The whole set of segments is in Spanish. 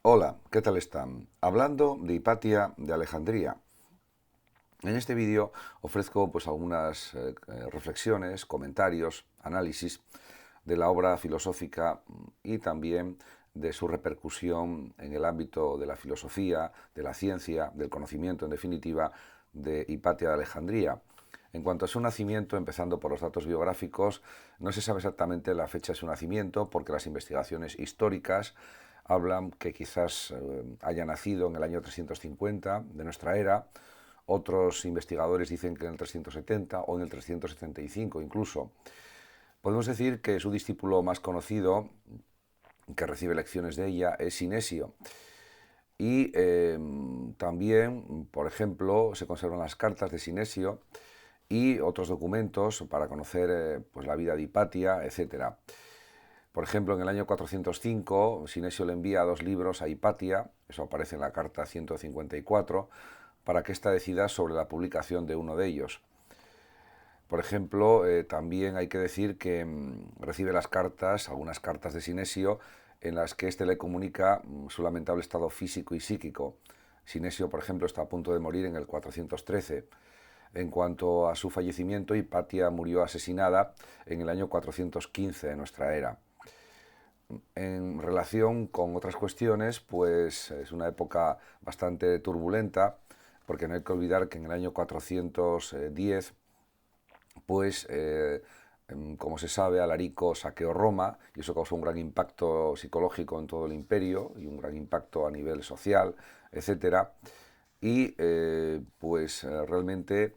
Hola, ¿qué tal están? Hablando de Hipatia de Alejandría. En este vídeo ofrezco algunas reflexiones, comentarios, análisis de la obra filosófica y también de su repercusión en el ámbito de la filosofía, de la ciencia, del conocimiento, en definitiva, de Hipatia de Alejandría. En cuanto a su nacimiento, empezando por los datos biográficos, no se sabe exactamente la fecha de su nacimiento porque las investigaciones históricas hablan que quizás haya nacido en el año 350 de nuestra era. Otros investigadores dicen que en el 370 o en el 375 incluso. Podemos decir que su discípulo más conocido, que recibe lecciones de ella, es Sinesio. Y también, por ejemplo, se conservan las cartas de Sinesio y otros documentos para conocer la vida de Hipatia, etc. Por ejemplo, en el año 405, Sinesio le envía dos libros a Hipatia, eso aparece en la carta 154, para que ésta decida sobre la publicación de uno de ellos. Por ejemplo, también hay que decir que recibe las cartas, algunas cartas de Sinesio, en las que éste le comunica su lamentable estado físico y psíquico. Sinesio, por ejemplo, está a punto de morir en el 413. En cuanto a su fallecimiento, Hipatia murió asesinada en el año 415 de nuestra era. En relación con otras cuestiones, pues es una época bastante turbulenta, porque no hay que olvidar que en el año 410, como se sabe, Alarico saqueó Roma y eso causó un gran impacto psicológico en todo el imperio y un gran impacto a nivel social, etcétera. Y realmente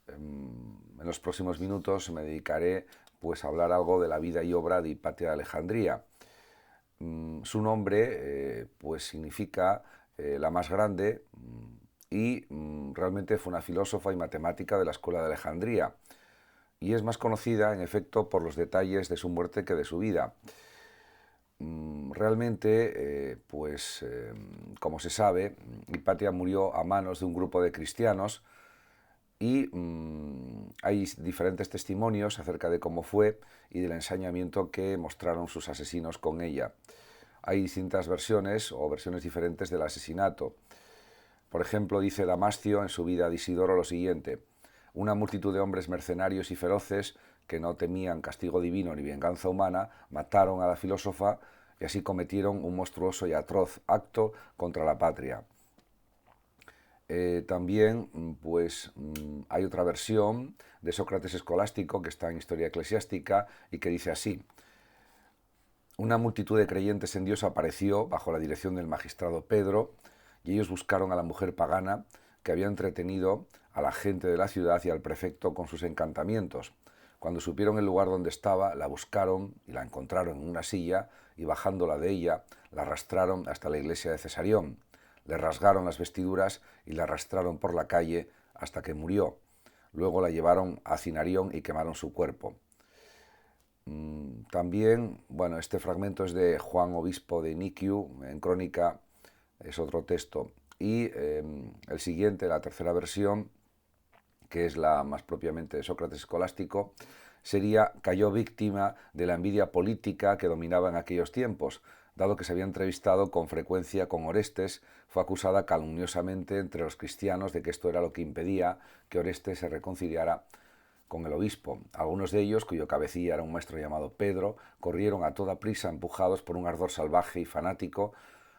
en los próximos minutos me dedicaré a hablar algo de la vida y obra de Hipatia de Alejandría. Su nombre significa la más grande y realmente fue una filósofa y matemática de la escuela de Alejandría y es más conocida en efecto por los detalles de su muerte que de su vida. Realmente, como se sabe, Hipatia murió a manos de un grupo de cristianos y hay diferentes testimonios acerca de cómo fue y del ensañamiento que mostraron sus asesinos con ella. Hay distintas versiones o versiones diferentes del asesinato. Por ejemplo, dice Damascio en su vida de Isidoro lo siguiente: una multitud de hombres mercenarios y feroces que no temían castigo divino ni venganza humana mataron a la filósofa y así cometieron un monstruoso y atroz acto contra la patria. También hay otra versión de Sócrates escolástico que está en Historia Eclesiástica y que dice así: una multitud de creyentes en Dios apareció bajo la dirección del magistrado Pedro y ellos buscaron a la mujer pagana que había entretenido a la gente de la ciudad y al prefecto con sus encantamientos. Cuando supieron el lugar donde estaba, la buscaron y la encontraron en una silla y bajándola de ella, la arrastraron hasta la iglesia de Cesarión. Le rasgaron las vestiduras y la arrastraron por la calle hasta que murió. Luego la llevaron a Cinarión y quemaron su cuerpo. También, este fragmento es de Juan Obispo de Niquiu, en Crónica, es otro texto. Y el siguiente, la tercera versión, que es la más propiamente de Sócrates escolástico, sería: cayó víctima de la envidia política que dominaba en aquellos tiempos. Dado que se había entrevistado con frecuencia con Orestes, fue acusada calumniosamente entre los cristianos de que esto era lo que impedía que Orestes se reconciliara con el obispo. Algunos de ellos, cuyo cabecilla era un maestro llamado Pedro, corrieron a toda prisa empujados por un ardor salvaje y fanático,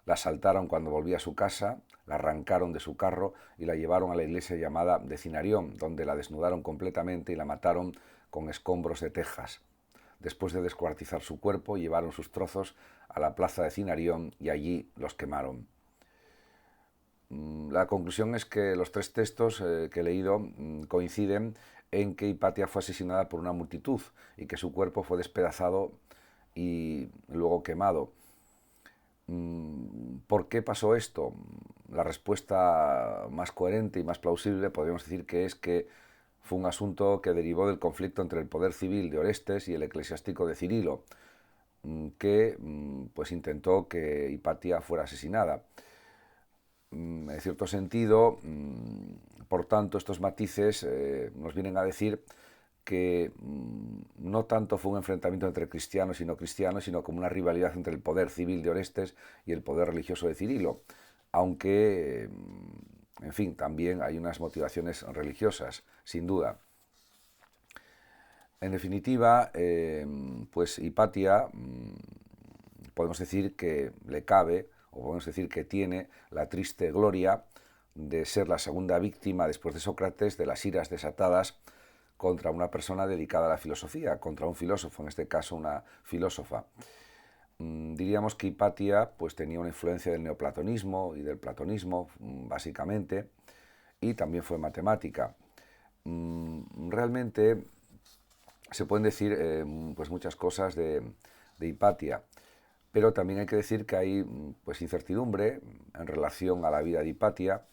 la asaltaron cuando volvía a su casa, la arrancaron de su carro y la llevaron a la iglesia llamada de Cinarión, donde la desnudaron completamente y la mataron con escombros de tejas. Después de descuartizar su cuerpo, llevaron sus trozos a la plaza de Cinarión y allí los quemaron. La conclusión es que los tres textos que he leído coinciden en que Hipatia fue asesinada por una multitud y que su cuerpo fue despedazado y luego quemado. ¿Por qué pasó esto? La respuesta más coherente y más plausible podríamos decir que es que fue un asunto que derivó del conflicto entre el poder civil de Orestes y el eclesiástico de Cirilo, que intentó que Hipatia fuera asesinada. En cierto sentido, por tanto, estos matices nos vienen a decir que no tanto fue un enfrentamiento entre cristianos y no cristianos, sino como una rivalidad entre el poder civil de Orestes y el poder religioso de Cirilo, aunque, en fin, también hay unas motivaciones religiosas, sin duda. En definitiva, pues Hipatia, podemos decir que le cabe, o podemos decir que tiene la triste gloria de ser la segunda víctima después de Sócrates de las iras desatadas contra una persona dedicada a la filosofía, contra un filósofo, en este caso una filósofa. Diríamos que Hipatia pues, tenía una influencia del neoplatonismo y del platonismo, básicamente, y también fue matemática. Realmente se pueden decir pues muchas cosas de Hipatia, pero también hay que decir que hay pues, incertidumbre en relación a la vida de Hipatia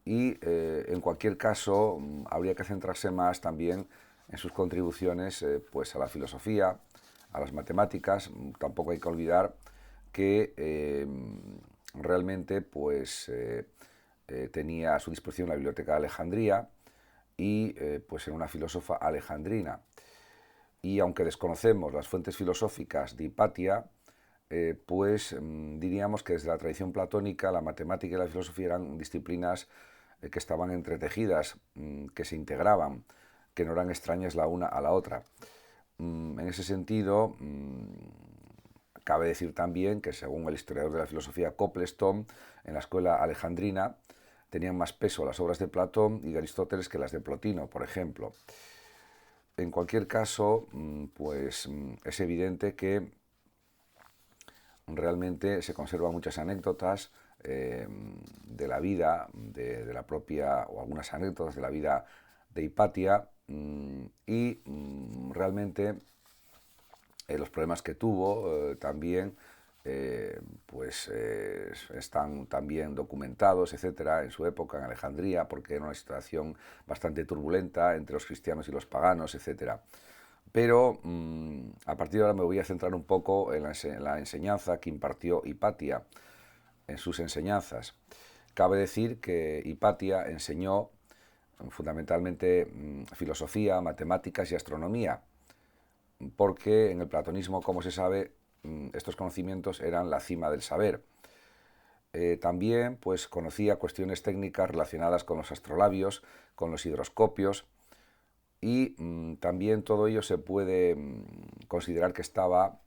y en cualquier caso habría que centrarse más también en sus contribuciones pues, a la filosofía, a las matemáticas. Tampoco hay que olvidar que realmente pues, tenía a su disposición la Biblioteca de Alejandría y pues era una filósofa alejandrina. Y aunque desconocemos las fuentes filosóficas de Hipatia, pues diríamos que desde la tradición platónica la matemática y la filosofía eran disciplinas que estaban entretejidas, que se integraban, que no eran extrañas la una a la otra. En ese sentido, cabe decir también que según el historiador de la filosofía Copleston, en la escuela alejandrina tenían más peso las obras de Platón y de Aristóteles que las de Plotino, por ejemplo. En cualquier caso, pues es evidente que realmente se conservan muchas anécdotas de la vida, de la propia, o algunas anécdotas de la vida de Hipatia y realmente los problemas que tuvo también pues están también documentados, etcétera, en su época en Alejandría, porque era una situación bastante turbulenta entre los cristianos y los paganos, etcétera. Pero a partir de ahora me voy a centrar un poco en la enseñanza que impartió Hipatia, en sus enseñanzas. Cabe decir que Hipatia enseñó fundamentalmente filosofía, matemáticas y astronomía, porque en el platonismo, como se sabe, estos conocimientos eran la cima del saber. También pues, conocía cuestiones técnicas relacionadas con los astrolabios, con los hidroscopios, y también todo ello se puede considerar que estaba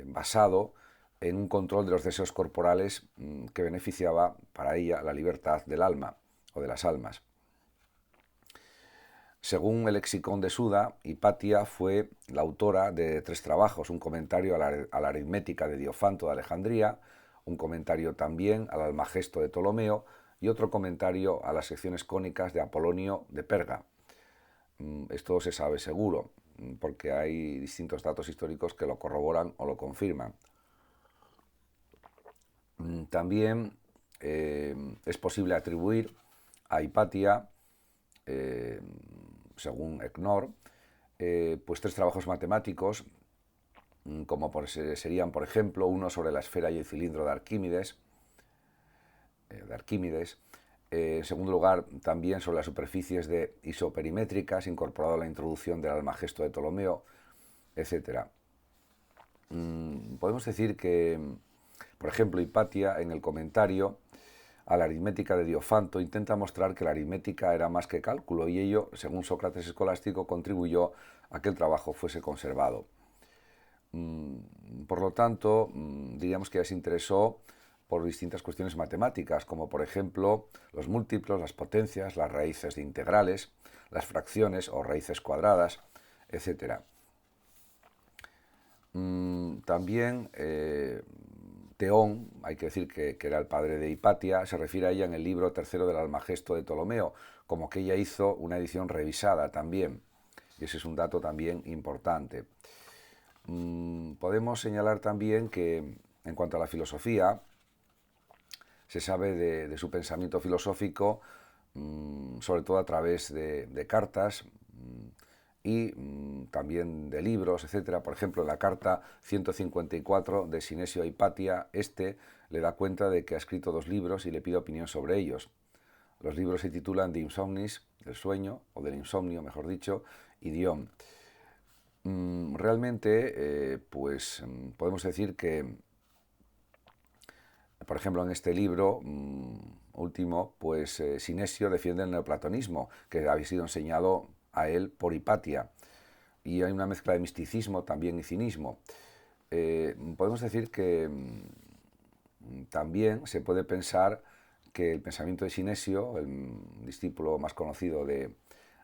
basado en un control de los deseos corporales que beneficiaba para ella la libertad del alma o de las almas. Según el lexicón de Suda, Hipatia fue la autora de 3 trabajos, un comentario a la aritmética de Diofanto de Alejandría, un comentario también al Almagesto de Ptolomeo y otro comentario a las secciones cónicas de Apolonio de Perga. Esto se sabe seguro, porque hay distintos datos históricos que lo corroboran o lo confirman. También es posible atribuir a Hipatia, según Ecknor, pues 3 trabajos matemáticos, como serían, por ejemplo, uno sobre la esfera y el cilindro de Arquímedes, en segundo lugar, también sobre las superficies isoperimétricas, incorporado a la introducción del Almagesto de Ptolomeo, etc. Podemos decir que, por ejemplo, Hipatia, en el comentario a la aritmética de Diofanto, intenta mostrar que la aritmética era más que cálculo y ello, según Sócrates escolástico, contribuyó a que el trabajo fuese conservado. Por lo tanto, diríamos que ella se interesó por distintas cuestiones matemáticas, como por ejemplo los múltiplos, las potencias, las raíces de integrales, las fracciones o raíces cuadradas, etc. También Teón, hay que decir que era el padre de Hipatia, se refiere a ella en el libro tercero del Almagesto de Ptolomeo, como que ella hizo una edición revisada también, y ese es un dato también importante. Podemos señalar también que en cuanto a la filosofía, se sabe de su pensamiento filosófico, sobre todo a través de cartas y también de libros, etc. Por ejemplo, en la carta 154 de Sinesio a Hipatia, le da cuenta de que ha escrito 2 libros y le pide opinión sobre ellos. Los libros se titulan De Insomnis, del sueño, o del insomnio, mejor dicho, y Dion. Realmente, podemos decir que, por ejemplo, en este libro último, Sinesio defiende el neoplatonismo, que había sido enseñado a él por Hipatia, y hay una mezcla de misticismo también y cinismo. Podemos decir que también se puede pensar que el pensamiento de Sinesio, el discípulo más conocido de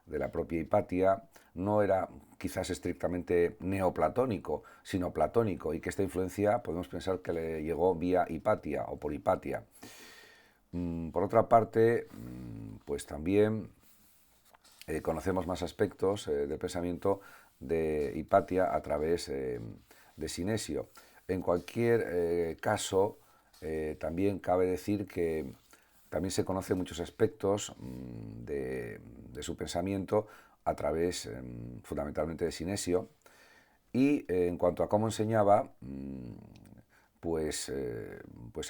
la propia Hipatia, no era quizás estrictamente neoplatónico, sino platónico, y que esta influencia podemos pensar que le llegó vía Hipatia o por Hipatia. Por otra parte, pues también conocemos más aspectos del pensamiento de Hipatia a través de Sinesio. En cualquier caso, también cabe decir que también se conocen muchos aspectos de su pensamiento a través fundamentalmente de Sinesio. Y en cuanto a cómo enseñaba, pues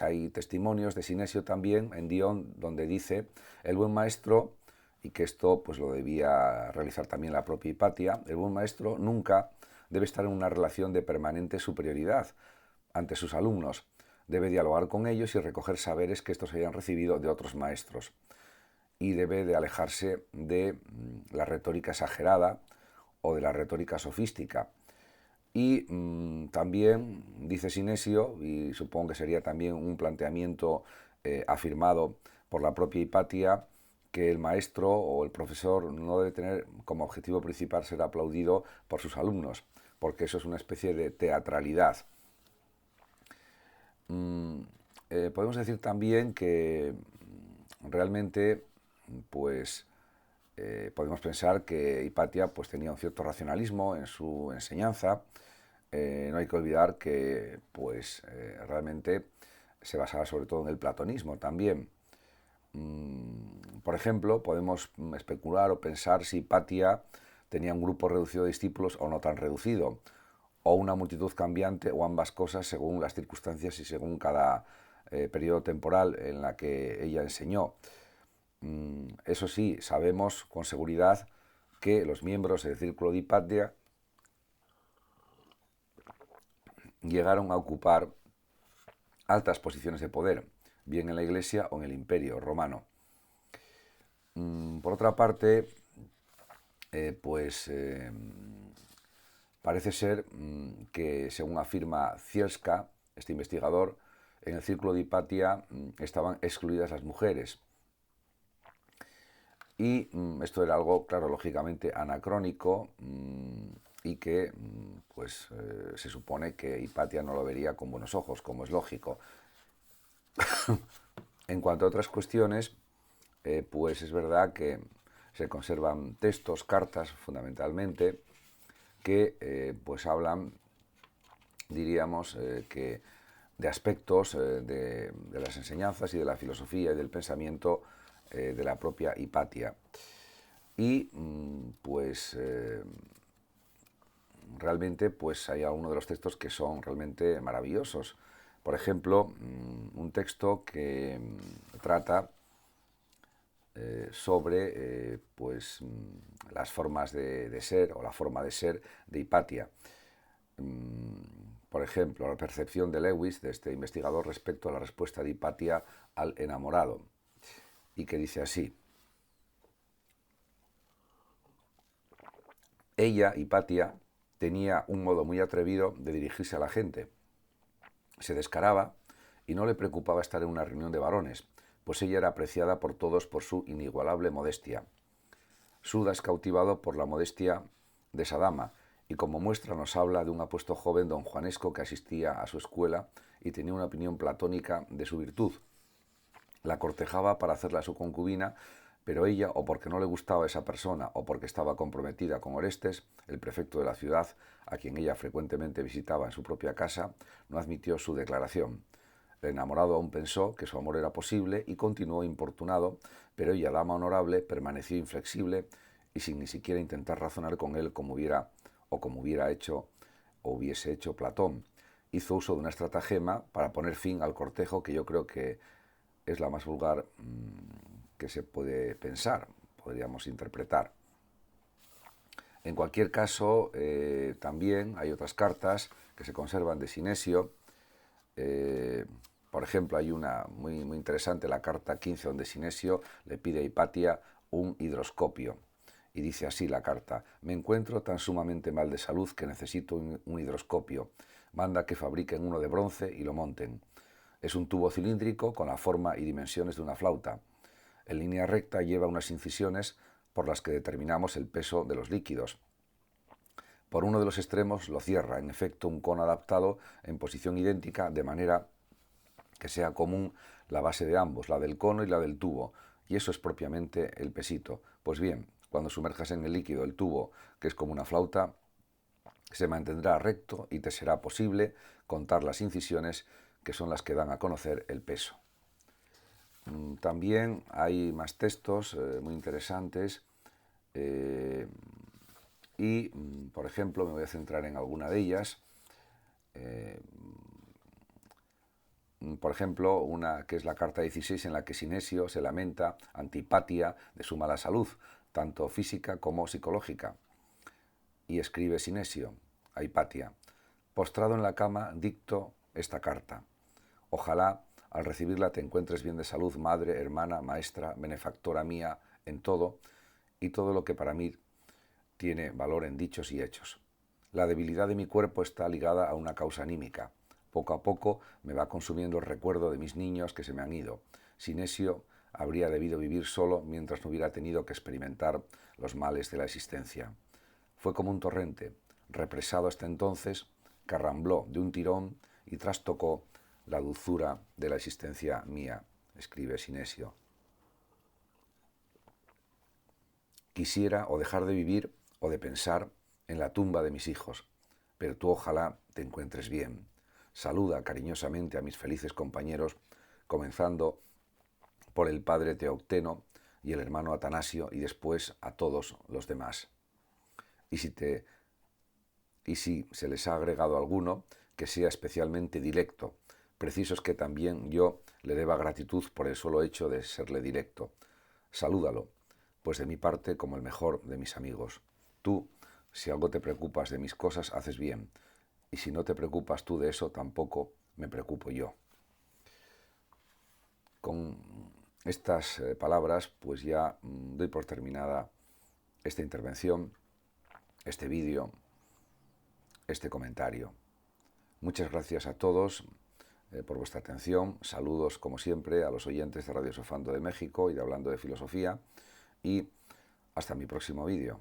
hay testimonios de Sinesio también en Dion, donde dice: el buen maestro, y que esto pues lo debía realizar también la propia Hipatia, el buen maestro nunca debe estar en una relación de permanente superioridad ante sus alumnos. Debe dialogar con ellos y recoger saberes que estos hayan recibido de otros maestros. Y debe de alejarse de la retórica exagerada o de la retórica sofística. Y también dice Sinesio, y supongo que sería también un planteamiento afirmado por la propia Hipatia, que el maestro o el profesor no debe tener como objetivo principal ser aplaudido por sus alumnos, porque eso es una especie de teatralidad. Podemos decir también que realmente podemos pensar que Hipatia tenía un cierto racionalismo en su enseñanza. No hay que olvidar que realmente se basaba sobre todo en el platonismo también. Por ejemplo, podemos especular o pensar si Hipatia tenía un grupo reducido de discípulos o no tan reducido, o una multitud cambiante, o ambas cosas según las circunstancias y según cada periodo temporal en la que ella enseñó. Eso sí, sabemos con seguridad que los miembros del círculo de Hipatia llegaron a ocupar altas posiciones de poder, bien en la Iglesia o en el Imperio romano. Por otra parte, parece ser que, según afirma Zielska, este investigador, en el círculo de Hipatia estaban excluidas las mujeres. Y esto era algo, claro, lógicamente anacrónico, y que se supone que Hipatia no lo vería con buenos ojos, como es lógico. En cuanto a otras cuestiones, es verdad que se conservan textos, cartas fundamentalmente, que hablan, diríamos, que de aspectos de las enseñanzas y de la filosofía y del pensamiento de la propia Hipatia. Y realmente hay algunos de los textos que son realmente maravillosos. Por ejemplo, un texto que trata sobre las formas de ser, o la forma de ser de Hipatia. Por ejemplo, la percepción de Lewis, de este investigador, respecto a la respuesta de Hipatia al enamorado, y que dice así: ella, Hipatia, tenía un modo muy atrevido de dirigirse a la gente. Se descaraba y no le preocupaba estar en una reunión de varones, pues ella era apreciada por todos por su inigualable modestia. Suda es cautivado por la modestia de esa dama, y como muestra nos habla de un apuesto joven don Juanesco que asistía a su escuela y tenía una opinión platónica de su virtud. La cortejaba para hacerla su concubina, pero ella, o porque no le gustaba esa persona, o porque estaba comprometida con Orestes, el prefecto de la ciudad, a quien ella frecuentemente visitaba en su propia casa, no admitió su declaración. El enamorado aún pensó que su amor era posible y continuó importunado, pero ella, dama honorable, permaneció inflexible y sin ni siquiera intentar razonar con él como hubiera hecho o hubiese hecho Platón. Hizo uso de una estratagema para poner fin al cortejo, que yo creo que es la más vulgar que se puede pensar, podríamos interpretar. En cualquier caso, también hay otras cartas que se conservan de Sinesio. Por ejemplo, hay una muy interesante, la carta 15, donde Sinesio le pide a Hipatia un hidroscopio. Y dice así la carta: me encuentro tan sumamente mal de salud que necesito un hidroscopio. Manda que fabriquen uno de bronce y lo monten. Es un tubo cilíndrico con la forma y dimensiones de una flauta. En línea recta lleva unas incisiones por las que determinamos el peso de los líquidos. Por uno de los extremos lo cierra, en efecto, un cono adaptado en posición idéntica, de manera que sea común la base de ambos, la del cono y la del tubo, y eso es propiamente el pesito. Pues bien, cuando sumerjas en el líquido el tubo, que es como una flauta, se mantendrá recto y te será posible contar las incisiones, que son las que dan a conocer el peso. También hay más textos muy interesantes y, por ejemplo, me voy a centrar en alguna de ellas. Por ejemplo, una que es la carta 16, en la que Sinesio se lamenta ante Hipatia de su mala salud, tanto física como psicológica. Y escribe Sinesio a Hipatia: postrado en la cama dicto esta carta. Ojalá al recibirla te encuentres bien de salud, madre, hermana, maestra, benefactora mía en todo, y todo lo que para mí tiene valor en dichos y hechos. La debilidad de mi cuerpo está ligada a una causa anímica. Poco a poco me va consumiendo el recuerdo de mis niños que se me han ido. Sinesio habría debido vivir solo mientras no hubiera tenido que experimentar los males de la existencia. Fue como un torrente, represado hasta entonces, que arrambló de un tirón y trastocó la dulzura de la existencia mía, escribe Sinesio. Quisiera o dejar de vivir o de pensar en la tumba de mis hijos, pero tú ojalá te encuentres bien. Saluda cariñosamente a mis felices compañeros, comenzando por el padre Teocteno y el hermano Atanasio, y después a todos los demás. Y si se les ha agregado alguno, que sea especialmente directo. Preciso es que también yo le deba gratitud por el solo hecho de serle directo. Salúdalo, pues de mi parte como el mejor de mis amigos. Tú, si algo te preocupas de mis cosas, haces bien, y si no te preocupas tú de eso, tampoco me preocupo yo. Con estas palabras, pues ya doy por terminada esta intervención, este vídeo, este comentario. Muchas gracias a todos por vuestra atención. Saludos, como siempre, a los oyentes de Radio Sofando de México y de Hablando de Filosofía. Y hasta mi próximo vídeo.